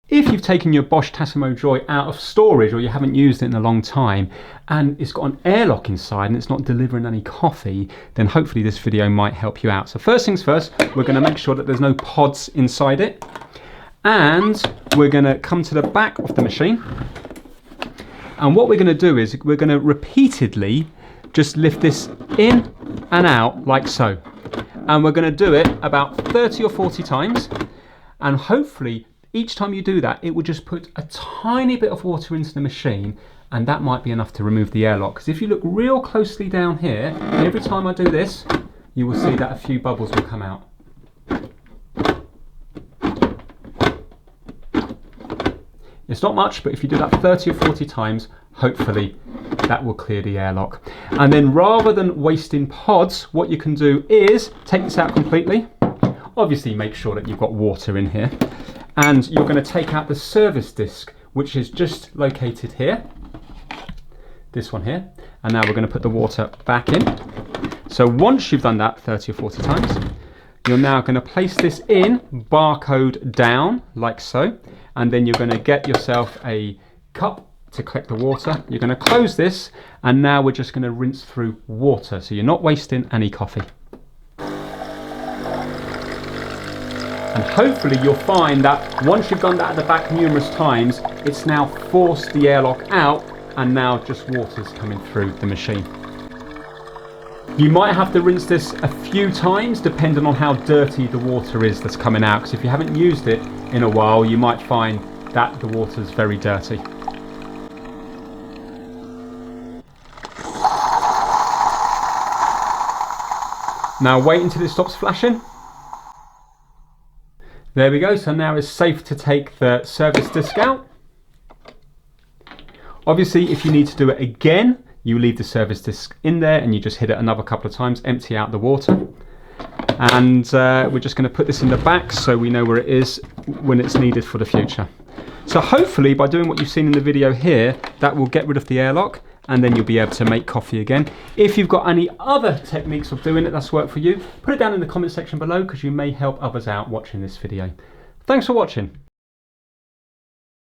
If you've taken your Bosch Tassimo Joy out of storage or you haven't used it in a long time and it's got an airlock inside and it's not delivering any coffee, then hopefully this video might help you out. So first things first, we're going to make sure that there's no pods inside it, and we're going to come to the back of the machine, and what we're going to do is we're going to repeatedly just lift this in and out like so, and we're going to do it about 30 or 40 times, and hopefully each time you do that, it will just put a tiny bit of water into the machine, and that might be enough to remove the airlock. Because if you look real closely down here, every time I do this, you will see that a few bubbles will come out. It's not much, but if you do that 30 or 40 times, hopefully that will clear the airlock. And then rather than wasting pods, what you can do is take this out completely. Obviously make sure that you've got water in here. And you're going to take out the service disc, which is just located here, this one here, and now we're going to put the water back in. So once you've done that 30 or 40 times, you're now going to place this in, barcode down, like so, and then you're going to get yourself a cup to collect the water. You're going to close this, and now we're just going to rinse through water, so you're not wasting any coffee. And hopefully you'll find that once you've done that at the back numerous times, it's now forced the airlock out, and now just water's coming through the machine. You might have to rinse this a few times depending on how dirty the water is that's coming out, because if you haven't used it in a while, you might find that the water's very dirty. Now wait until it stops flashing. There we go, so now it's safe to take the service disc out. Obviously, if you need to do it again, you leave the service disc in there and you just hit it another couple of times, empty out the water. And we're just going to put this in the back so we know where it is when it's needed for the future. So hopefully by doing what you've seen in the video here, that will get rid of the airlock, and then you'll be able to make coffee again. If you've got any other techniques of doing it that's worked for you, put it down in the comment section below, because you may help others out watching this video. Thanks for watching.